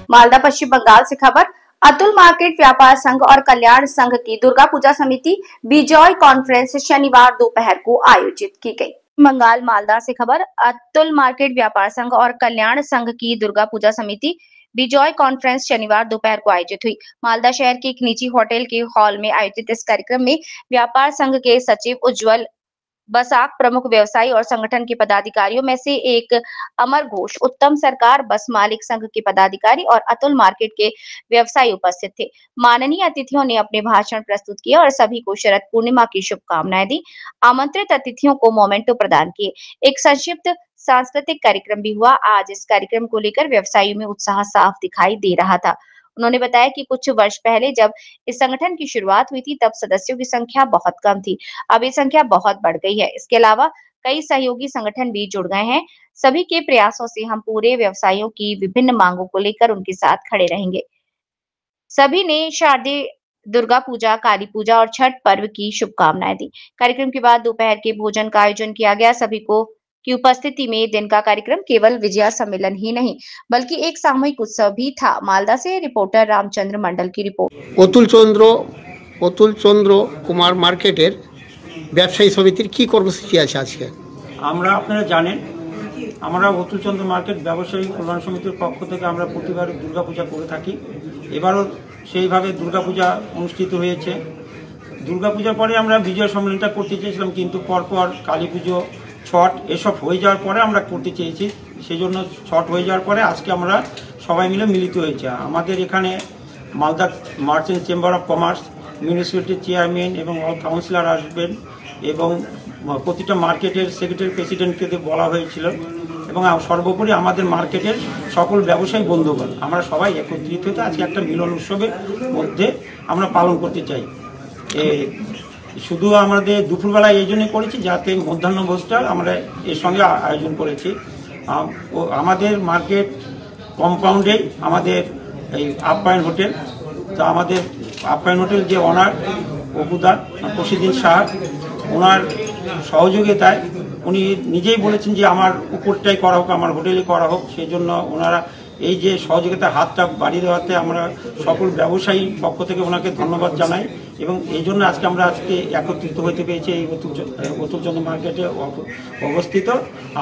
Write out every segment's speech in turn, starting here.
मालदा पश्चिम बंगाल से खबर। अतुल मार्केट व्यापार संघ और कल्याण संघ की दुर्गा पूजा समिति बिजॉय कॉन्फ्रेंस शनिवार दोपहर को आयोजित की गई। बंगाल मालदा से खबर। अतुल मार्केट व्यापार संघ और कल्याण संघ की दुर्गा पूजा समिति बिजॉय कॉन्फ्रेंस शनिवार दोपहर को आयोजित हुई। मालदा शहर के एक निजी होटल के हॉल में आयोजित इस कार्यक्रम में व्यापार संघ के सचिव उज्जवल बसाक, प्रमुख व्यवसायी और संगठन के पदाधिकारियों में से एक अमर घोष, उत्तम सरकार, बस मालिक संघ के पदाधिकारी और अतुल मार्केट के व्यवसायी उपस्थित थे। माननीय अतिथियों ने अपने भाषण प्रस्तुत किए और सभी को शरद पूर्णिमा की शुभकामनाएं दी। आमंत्रित अतिथियों को मोमेंटो प्रदान किए। एक संक्षिप्त सांस्कृतिक कार्यक्रम भी हुआ। आज इस कार्यक्रम को लेकर व्यवसायियों में उत्साह साफ दिखाई दे रहा था। उन्होंने बताया कि कुछ वर्ष पहले जब इस संगठन की शुरुआत हुई थी तब सदस्यों की संख्या बहुत कम थी। अब ये संख्या बहुत बढ़ गई है। इसके अलावा कई सहयोगी संगठन भी जुड़ गए हैं। सभी के प्रयासों से हम पूरे व्यवसायियों की विभिन्न मांगों को लेकर उनके साथ खड़े रहेंगे। सभी ने शारदीय दुर्गा पूजा, काली पूजा और छठ पर्व की शुभकामनाएं दी। कार्यक्रम के बाद दोपहर के भोजन का आयोजन किया गया। सभी को की उपस्थिति में दिन का कार्यक्रम केवल विजया सम्मेलन ही नहीं बल्कि एक सामूहिक उत्सव भी था। मालदा से रिपोर्टर रामचंद्र मंडल की रिपोर्ट। अतुल चंद्र कुमार मार्केटर व्यवसायी समितिर की कर्मसूची आछे आजके? আমরা আপনারা জানেন আমরা অতুল চন্দ্র মার্কেট ব্যবসায়ী কল্যাণ সমিতির পক্ষ থেকে আমরা প্রতিবার দুর্গাপূজা করে থাকি। এবারও সেইভাবে দুর্গাপূজা অনুষ্ঠিত হয়েছে। দুর্গাপূজার পরে আমরা বিজয় সম্মেলনটা করতে চেয়েছিলাম, কিন্তু পরপর কালী পুজো, ছট এসব হয়ে যাওয়ার পরে আমরা করতে চেয়েছি। সেই জন্য ছট হয়ে যাওয়ার পরে আজকে আমরা সবাই মিলে মিলিত হয়েছে। আমাদের এখানে Malda merchant chamber of commerce, মিউনিসিপ্যালিটির চেয়ারম্যান এবং অল কাউন্সিলর আসবেন এবং প্রতিটা মার্কেটের সেক্রেটারি প্রেসিডেন্টকে বলা হয়েছিল এবং সর্বোপরি আমাদের মার্কেটের সকল ব্যবসায়ী বন্ধুগণ আমরা সবাই একত্রিত হতে আজকে একটা মিলন উৎসবের মধ্যে আমরা পালন করতে চাই। শুধু আমাদের দুপুরবেলায় এই জন্য করেছি যাতে মধ্যাহ্নভোজটা আমরা এর সঙ্গে আয়োজন করেছি। আমাদের মার্কেট কম্পাউন্ডে আমাদের এই আপ্যায়ন হোটেল, তো আমাদের আপ্যায়ন হোটেল যে অনার অবুদার প্রসিদ্দিন শাহ, ওনার সহযোগিতায় উনি নিজেই বলেছেন যে আমার উপরটাই করা হোক, আমার হোটেলে করা হোক। সেই জন্য ওনারা এই যে সহযোগিতার হাতটা বাড়িয়ে দেওয়াতে আমরা সকল ব্যবসায়ী পক্ষ থেকে ওনাকে ধন্যবাদ জানাই এবং এই জন্য আজকে একত্রিত হতে পেরেছি এই অতুল চন্দ্র মার্কেটে অবস্থিত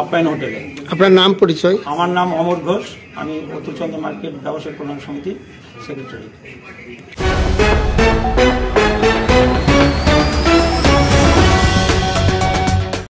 আপ্যায়ন হোটেলে। আপনার নাম পরিচয়? আমার নাম অমর ঘোষ, আমি অতুল চন্দ্র মার্কেট ব্যবসায়ী কল্যাণ সমিতির সেক্রেটারি।